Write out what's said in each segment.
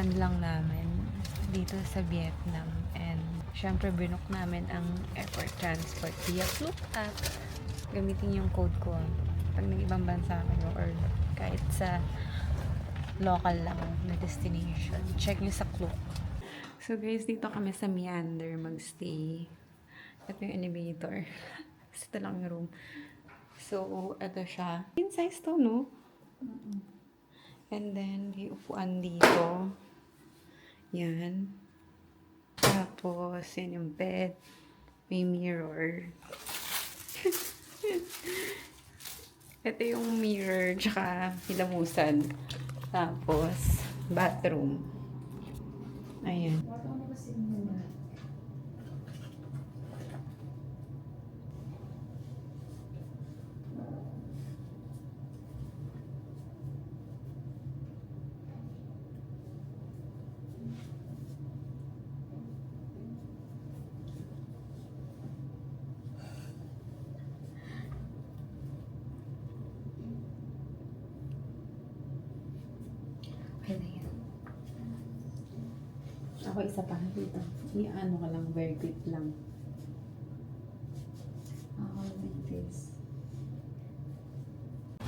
weekend lang namin dito sa Vietnam. And syempre binook namin ang airport transport via Klook app. Gamitin yung code ko pag nag-ibang bansa kayo or kahit sa local lang na destination. Check nyo sa Klook. So guys, dito kami sa Meander magstay. Ito yung elevator. Ito lang yung room. So, ito siya. In size to, no? And then, may upuan dito. Yan. Tapos, yan yung bed. May mirror. Ito yung mirror, tsaka hilamusan. Tapos, bathroom. Ayan. Okay na yan. Ako isa pa dito. I-ano ka lang, very quick lang. Ako like this.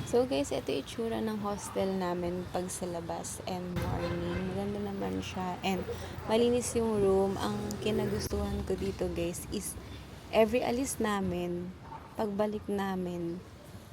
So guys, ito yung itsura ng hostel namin pag sa labas and morning. Maganda naman siya and malinis yung room. Ang kinagustuhan ko dito guys is every alis namin, pagbalik namin,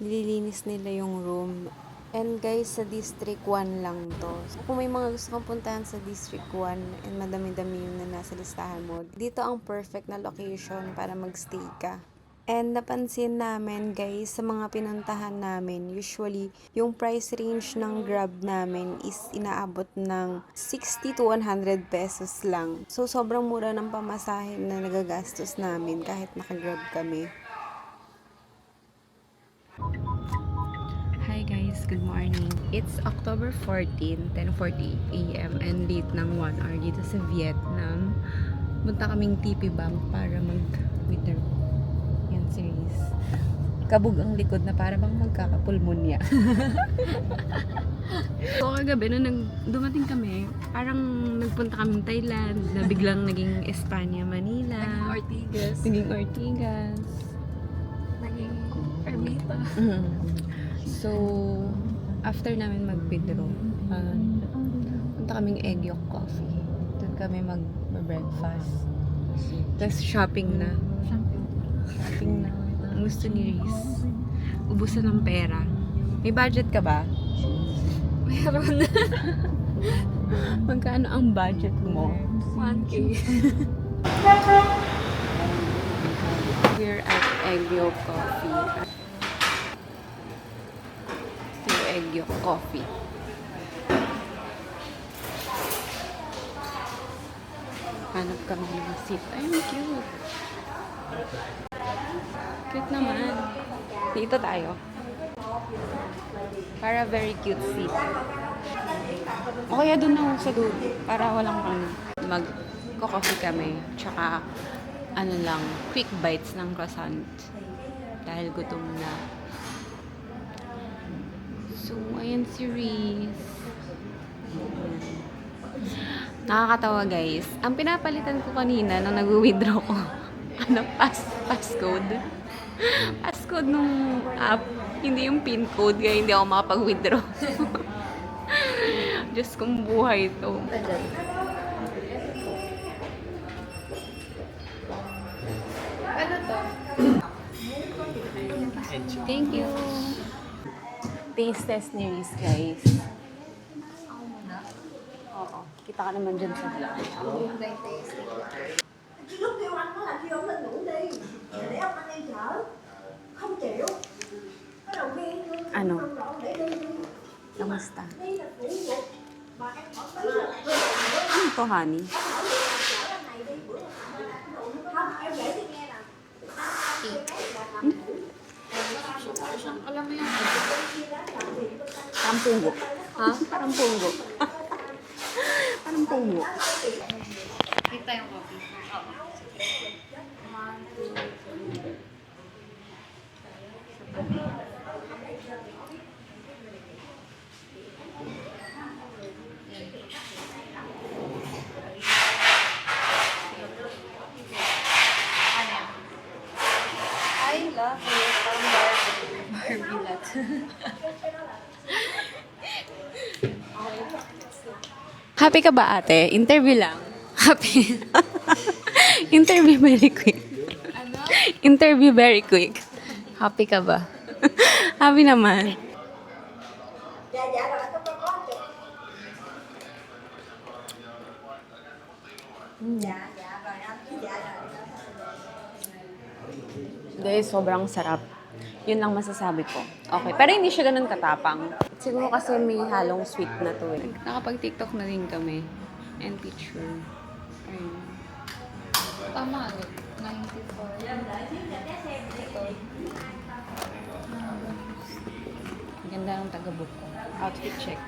nililinis nila yung room. And guys, sa District 1 lang to. So, kung may mga gusto kang puntahan sa District 1 and madami-dami yung na nasa listahan mo, dito ang perfect na location para magstay ka. And napansin namin guys, sa mga pinuntahan namin, usually yung price range ng Grab namin is inaabot ng 60 to 100 pesos lang. So sobrang mura ng pamasahe na nagagastos namin kahit naka-Grab kami. Hi guys, good morning. It's October 14, 10:40 AM and late ng 1 hour dito sa Vietnam. Punta kaming TP Bank para mag-withdraw. Yan series. Kabog ang likod na para bang magkakapulmonya. So kagabi nung dumating kami, parang nagpunta kaming Thailand, na biglang naging Espanya, Manila. Naging Ortigas. Naging Ermita. So, after namin mag-withdraw, punta kaming Egg Yolk Coffee. Doon kami mag-breakfast. Tapos shopping na. Shopping na. Ang gusto ni Reese. Ubusan ng pera. May budget ka ba? Meron. Magkano ang budget mo? 1K. We're at Egg Yolk Coffee. Egg Yolk Coffee. Hanap kami ng seat. Ay, cute. Cute naman. Dito tayo. Para very cute seat. O kaya doon ako sa dulo. Para walang mag-coffee kami. Tsaka, ano lang, quick bites ng croissant. Dahil gutom na. So, ayan si Reese. Nakakatawa guys. Ang pinapalitan ko kanina nung nag-withdraw ko, passcode. Passcode nung app. Hindi yung pin code, kaya hindi ako makapag-withdraw. Diyos kong buhay ito. Ano to? Thank you. Taste test ni Reese, guys. Oo. Kita ka naman dyan sa vlog. Yung blind tasting. Lúc kêu anh nói là kêu ông lên ngủ đi, để ông anh em chở, không chịu. Cái đầu tiên Ano? không rõ để đi Kamusta? đi là phụ thuộc mà em hỏi tí là Ano to, honey? chở anh này đi bữa không em kể cho nghe nè. Alam mo yan. Parang punggo. Ha? Parang punggo. Parang punggo. Kita yung coffee. Oo. Tapos, Barbie lot. Happy ka ba ate? Interview lang. Happy. Interview very quick. ano? Interview very quick. Happy ka ba? Happy naman. Dạ rồi tôi có chị. Dạ rồi anh cứ dạ rồi. Guys, sobrang sarap. Yun lang masasabi ko. Okay. Pero hindi siya ganun katapang. Siguro kasi may halong sweet na to eh. Nakapag-TikTok na din kami. And picture. Ayun. Tama, 94. Ito. Ang ganda ng taga-book ko. Outfit check.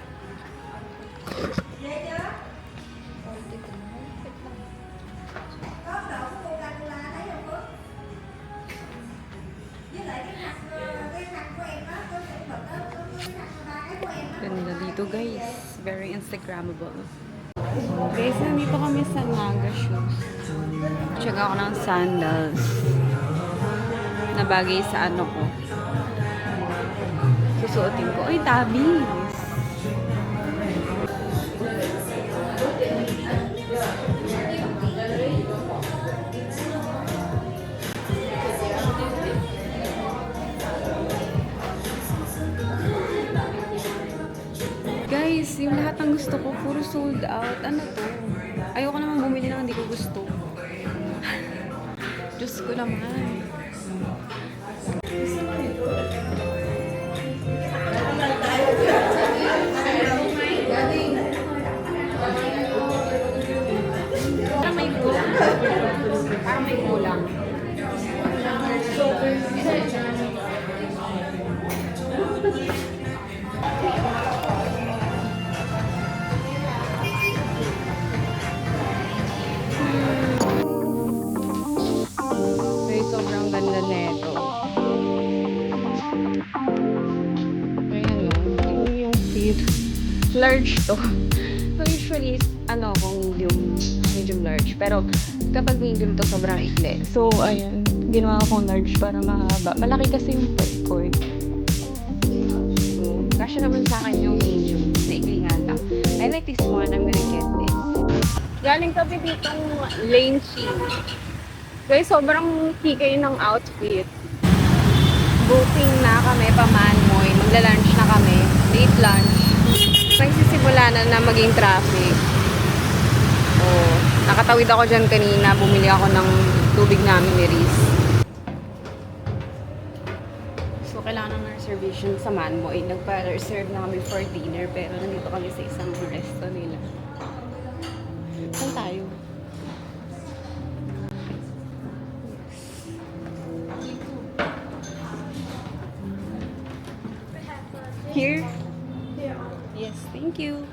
Có đậu cô la thấy không Phước? Với lại cái mặt của em đó, cái mặt đó, cái mặt ba cái của em đó. Ganda dito guys. Very Instagrammable. Guys, nandito kami sa Naga Shoes. Check ako ng sandals. Na bagay sa ano ko. Susuotin ko. Ay, tabis! Guys, yung lahat ng gusto ko, puro sold out. Ano to? Ayoko naman bumili ng hindi ko gusto. Diyos ko naman. Parang may kulang. Parang may kulang. Guys, sobrang ganda nito. Ayan o. Tingnan yung fit. Large to. So usually, ano akong medium large. Pero kapag medium to, sobrang ikli. So, ayan. Ginawa akong large para mahaba. Malaki kasi yung pet ko eh. So, kasya naman sa akin yung medium. Naikli nga lang. I like this one. I'm gonna get this. Galing kami ditong Lane C. Guys, sobrang higay ng outfit. Booking na kami pa Manmoy. Magla-lunch na kami. Late lunch. Nagsisimula na maging traffic. Oh, nakatawid ako dyan kanina. Bumili ako ng tubig namin ni Riz. So, kailangan ng reservation sa Manmoy. Nagpa-reserve na kami for dinner. Pero nandito kami sa isang resto nila. Saan tayo? Here? Yes, thank you.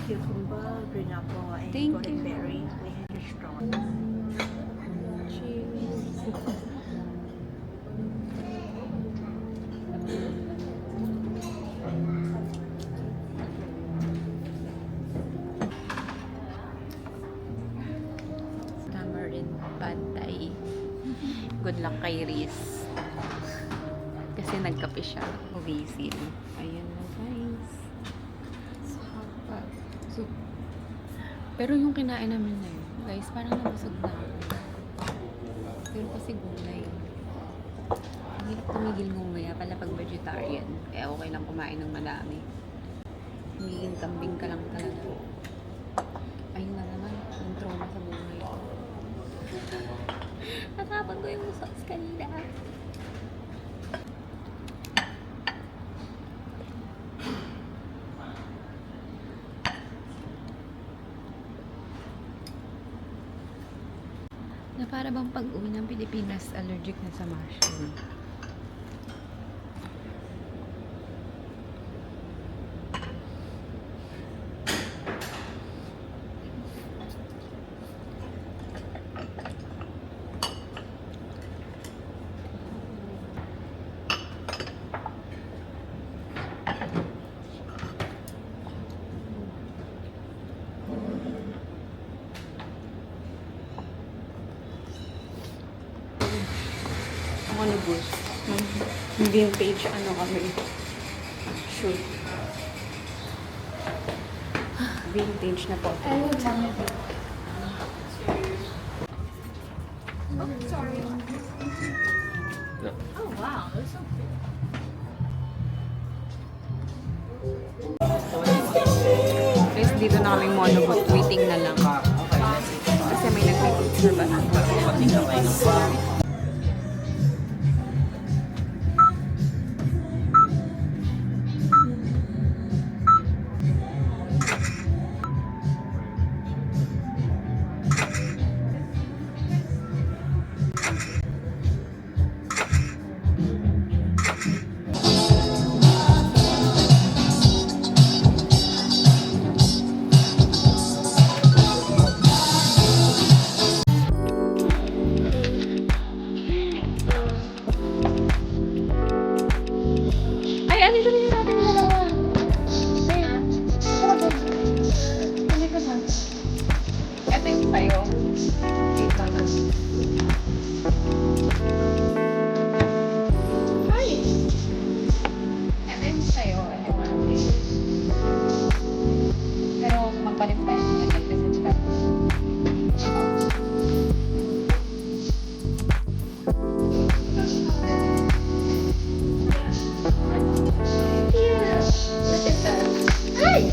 Cucumber, green apple, and Thank golden you. berry. We have the straw. Cheers. Tamarind pantay. Good luck kay Riz. Kasi nagkape siya. Uwisin. Ayan na guys. Sarap. So, pero yung kinain namin na yun, guys, parang nabusog na ako. Pero kasi gulay. Ang hirap tumigil ngumaya pala pag vegetarian. Kaya okay lang kumain ng madami. Hingin kambing ka lang talaga. Ayun na naman, yung trauma sa buhay ko. Natapan ko yung sauce kanina. Na para bang pag-uwi ng Pilipinas, allergic na sa mushroom. bus. Vintage ano kami. Shoot. Vintage na po. I would want it. Oh, sorry. Oh, wow. That's so cute. Guys, dito na kaming monoboat. Waiting na lang. Kasi may nag-picture ba? Ay, ano ito natin yung dalawa? Ay, hindi ko na. Ito yung sa'yo. Dito na. Ay! Ito yung sa'yo. Ito yung atin. Pero magpalit tayo. Nag-message ka. Look at that. Hi!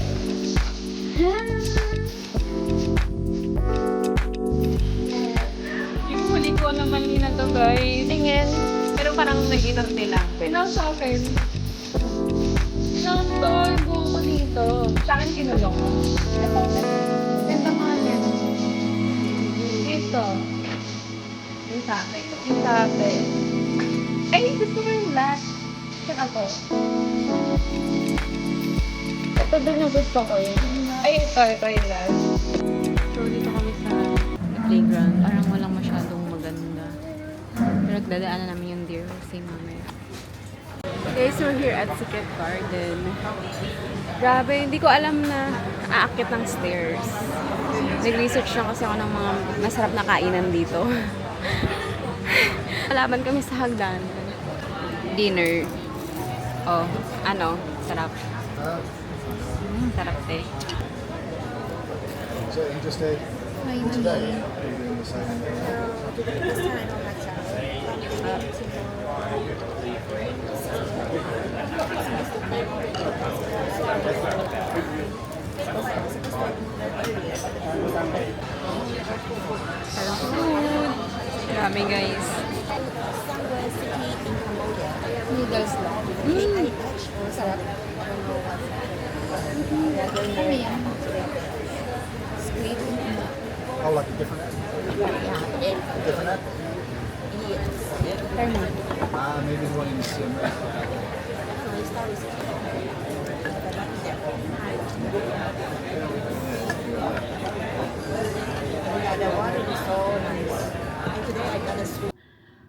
Yung huli ko naman na to, guys. Tingin. Pero parang nag-inom nila. Pinang sa akin. Pinang to. Yung buo ko dito. Sa akin kinulong ko. Ito. Ito mga yan. Ito. Yung sa akin. Yung sa akin. Ay, gusto ko yung last. Yan ako. Ito din yung gusto ko yun. Ay, ito yung last. So, dito kami sa playground. Parang walang masyadong maganda. Pero nagdadaanan namin yung deer. Same mamaya. Guys, we're here at Secret Garden. Grabe, hindi ko alam na aakit ng stairs. Nag-research lang kasi ako ng mga masarap na kainan dito. Malaban kami sa hagdan. Dinner. Oh, ano? Sarap. Sarap eh. So you just ate today? You're doing the same. Sarap food. Grabe guys. Noodles lang. Sarap. Ano yan? Squid. Oh, like a different app? A different app? Maybe the one in Siem Reap.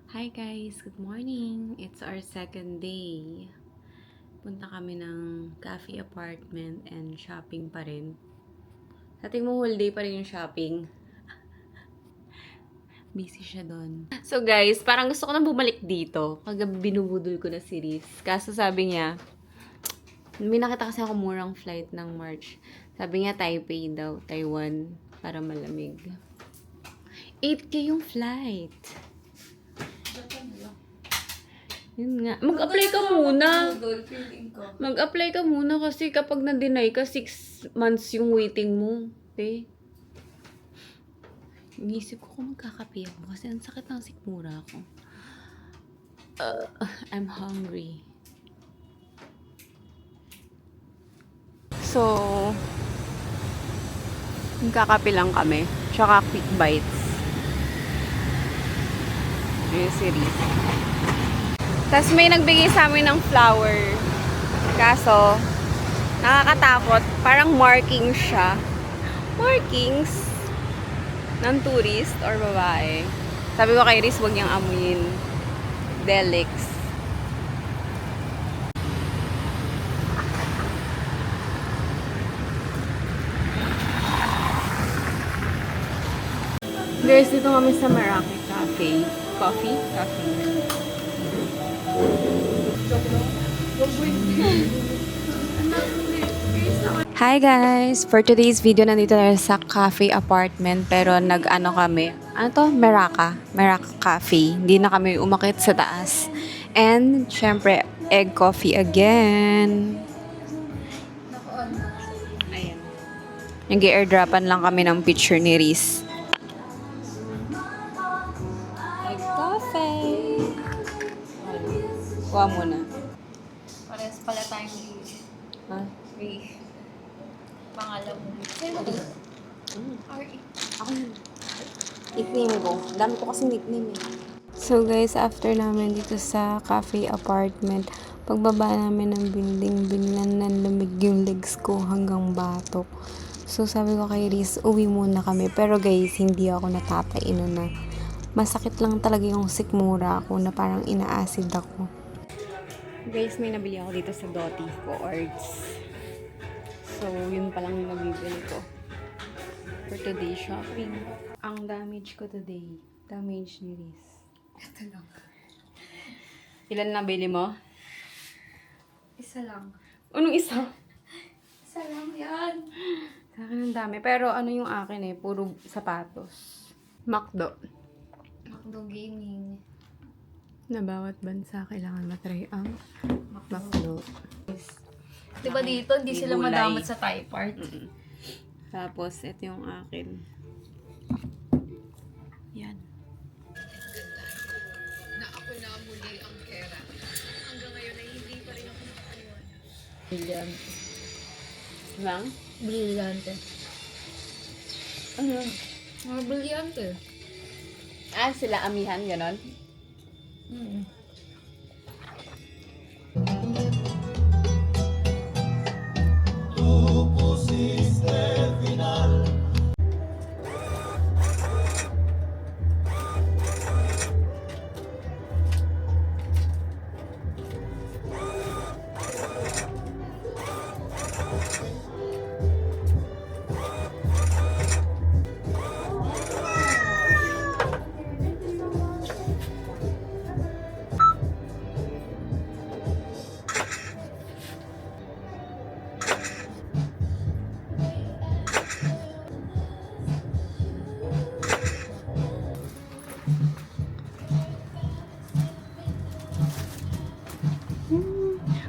Hi guys, good morning. It's our second day. Punta kami ng cafe apartment and shopping pa rin. Sa tingin mo whole day pa rin yung shopping. Busy siya doon. So guys, parang gusto ko nang bumalik dito. Kagabi binubudol ko na si Riz. Kaso sabi niya, may nakita kasi ako murang flight ng March. Sabi niya Taipei daw, Taiwan, para malamig. 8K yung flight. Yun nga. Mag-apply ka muna. Mag-apply ka muna kasi kapag na-deny ka, 6 months yung waiting mo. Okay? Inisip ko kung magkakape ako kasi ang sakit ng sikmura ko. I'm hungry. So, magkakape lang kami. Tsaka quick bites. Yung series. Tapos may nagbigay sa amin ng flower. Kaso, nakakatakot. Parang marking siya. Markings ng tourist or babae. Sabi ko kay Riz, huwag niyang amuyin. Delix. Guys, dito kami sa Meraki Cafe. Coffee? Coffee. Hi guys! For today's video, nandito tayo sa cafe apartment pero nag-ano kami. Ano to? Meraka. Meraka Cafe. Hindi na kami umakit sa taas. And, syempre, egg coffee again. Ayan. Nag-airdropan lang kami ng picture ni Riz. Egg coffee! Kuha muna. Parehas pala tayong Ha? pangalan mo. Sino to? R.E. Ako yun. Nickname ko. Dami ko kasi nickname eh. So guys, after namin dito sa cafe apartment, pagbaba namin ng building, biglang nanlamig yung legs ko hanggang batok. So sabi ko kay Riz, uwi muna kami. Pero guys, hindi ako natataino na. Masakit lang talaga yung sikmura ko na parang ina-acid ako. Guys, may nabili ako dito sa Doty ko, Arts. So, yun pa lang yung nabibili ko for today shopping. Ang damage ko today, damage ni Riz. Ito lang. Ilan nabili mo? Isa lang. Anong isa? Isa lang yan. Sa akin ang dami. Pero ano yung akin eh, puro sapatos. McDo. Macdo Gaming. Na bawat bansa kailangan matry ang McDo. Diba dito, hindi sila Gulay. madamot sa Thai part. Tapos, ito yung akin. Yan. Brillante. Bang? Brillante. Ano? Mga brillante. Ah, sila amihan, ganon? Mm.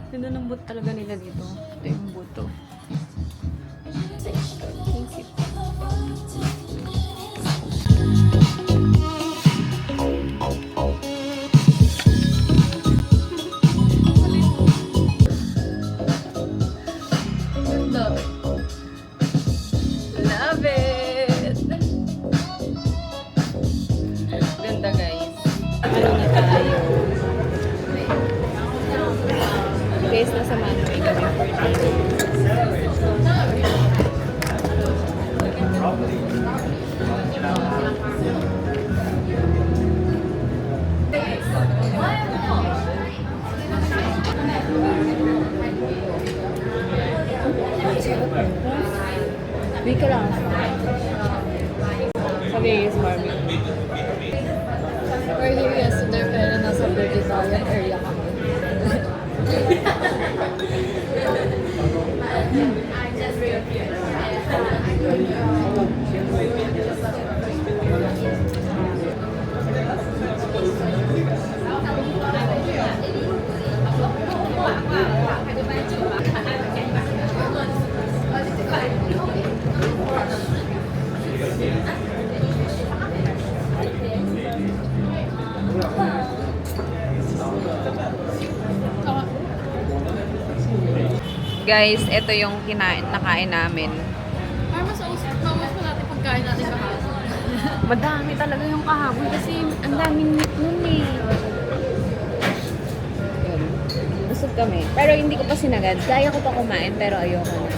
Ganda ng boot talaga nila dito. Ito yung buto. Thank you. Ganda. Love it! Ganda guys. Ano na tayo? Guys, nasa Manway kami for dinner. Wait ka lang. Sabi is Barbie. We're here yesterday pero nasa Bergitalian area kami. Guys, ito yung nakain namin. Ay, mas naubos pa natin pagkain natin kahapon. Madami talaga yung kahapon kasi ang daming meat nun eh. Yun. Busog kami. Pero hindi ko pa sinagad. Kaya ko pa kumain pero ayoko na.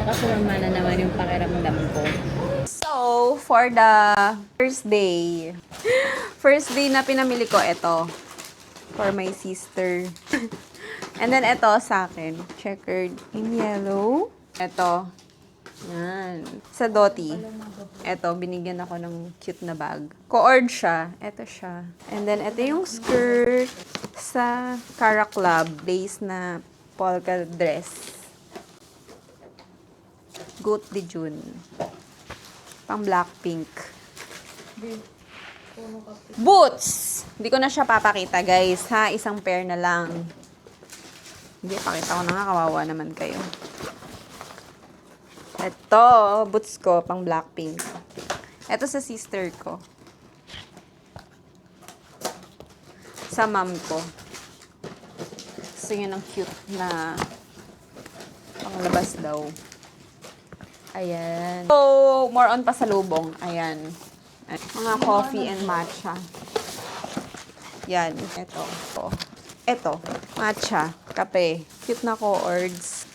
Nakasumama na naman yung pakiramdam ko. So, for the first day na pinamili ko, ito. For my sister. And then, ito sa akin. Checkered in yellow. Ito. Yan. Sa Doti. Eto, binigyan ako ng cute na bag. Co-ord siya. Eto siya. And then, eto yung skirt sa Cara Club. Lace na polka dress. Goat de June. Pang Blackpink. Boots! Hindi ko na siya papakita, guys. Ha? Isang pair na lang. Hindi, pakita ko na nga. Kawawa naman kayo. Ito, boots ko, pang Blackpink. Ito sa sister ko. Sa mom ko. Gusto niya ng cute na panglabas daw. Ayan. So, more on pasalubong. Ayan. Mga coffee and matcha. Yan. Ito. Ito. Matcha. Kape. Cute na co-ords.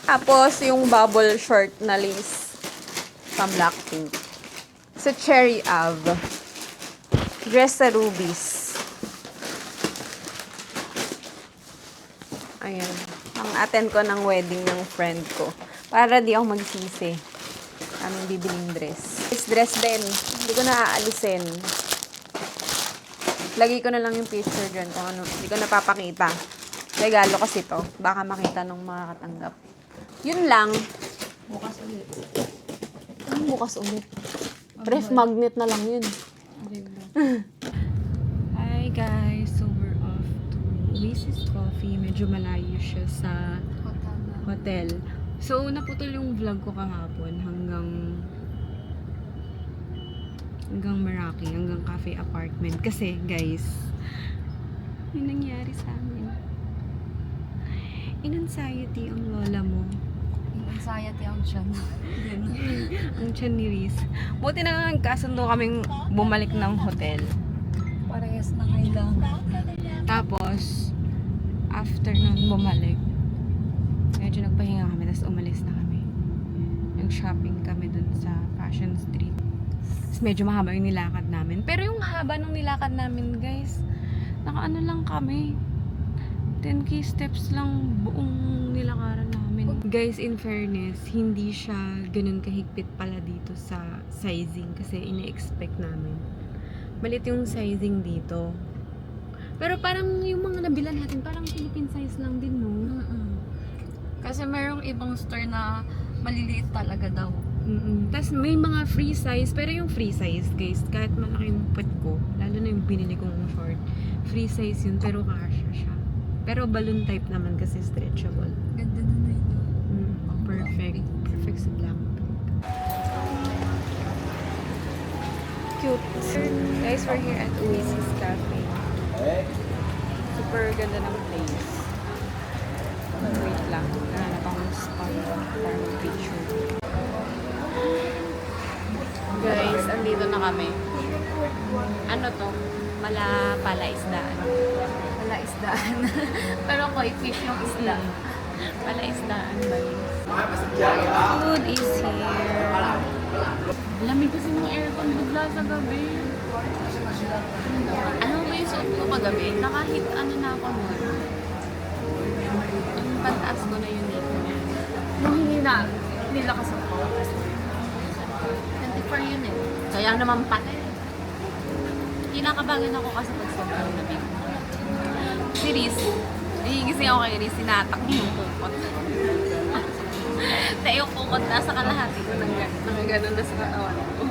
Tapos, yung bubble short na lace pang Blackpink. Sa Cherry Ave. Dress sa Rubies. Ayan. Ang-attend ko ng wedding ng friend ko. Para di ako magsisi. Aming bibiling dress. This dress din. Hindi ko na aalisin. Lagay ko na lang yung picture dyan kung ano. Hindi ko napapakita. Regalo kasi to. Baka makita nung makakatanggap. Yun lang. Bukas ulit. Anong bukas ulit? Ref magnet na lang yun. Hi guys. So we're off to Oasis Coffee. Medyo malayo siya sa hotel. So naputol yung vlog ko kahapon hanggang Meraki, hanggang cafe apartment. Kasi guys, may nangyari sa amin. In-anxiety ang lola mo. Anxiety ang tiyan. Ang tiyan ni Riz. Buti na lang nagkasundo kaming bumalik ng hotel. Parehas na kailangan. Tapos, after nun bumalik, medyo nagpahinga kami, tapos umalis na kami. Nag-shopping kami dun sa Fashion Street. Tapos medyo mahaba yung nilakad namin. Pero yung haba ng nilakad namin, guys, nakaano lang kami. 10k steps lang buong nilakaran namin. Guys, in fairness, hindi siya ganun kahigpit pala dito sa sizing kasi ine-expect namin. Malit yung sizing dito. Pero parang yung mga nabilan natin, parang Philippine size lang din, no? Kasi mayroong ibang store na maliliit talaga daw. Tapos may mga free size, pero yung free size, guys, kahit malaki yung puwet ko, lalo na yung binili kong short, free size yun, pero kasha siya. Pero balloon type naman kasi stretchable. Ganda na yun. Perfect. Perfect sa black. Cute. Guys, we're here at Oasis Cafe. Super ganda ng place. Wait lang. Nahanap akong spot para mag-picture. Guys, andito na kami. Ano to? Palaisdaan. Palaisdaan. Pero koi fish yung isda. Palaisdaan ba yun? Food is here. Lamig kasi ng aircon bigla sa gabi. Ano ba yung suot ko paggabi? Nakahit ano na ako nun. Yung pantaas ko na yun dito. Nung hindi na nilakas ako. 24 yun eh. Kaya naman pati. Kinakabagan ako kasi pag sobrang lamig. Si Riz, nahigising ako kay Riz, sinatak niya yung kukot. Tayo yung kukot na sa kalahati ko nang gano'n na sa katawan ko.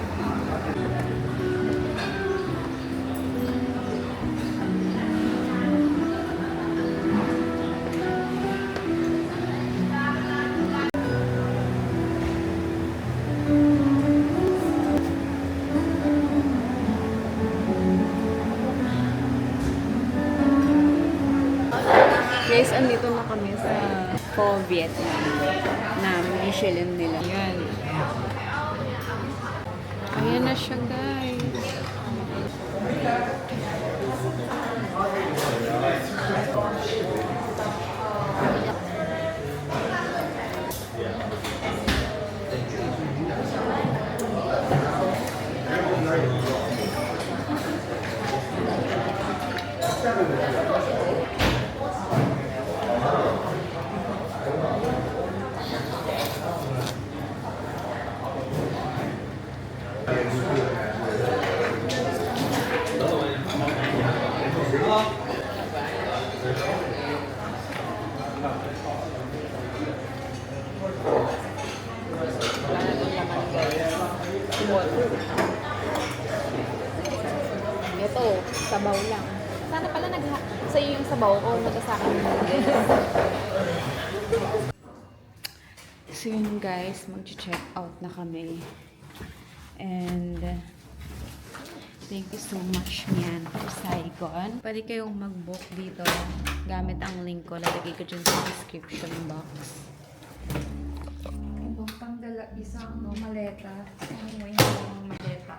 Guys, andito na kami sa Pho Vietnam na Michelin nila. Ayan. Ayan na siya, guys. kumot. Ito, sabaw lang. Sana pala sa'yo yung sabaw ko, nag-asakin mo guys. So yun guys, mag-check out na kami. And thank you so much Mian for Saigon. Pwede kayong mag-book dito gamit ang link ko. Lalagay ko dyan sa description box. Ito, pangdala isang maleta. Ano mo yung maleta?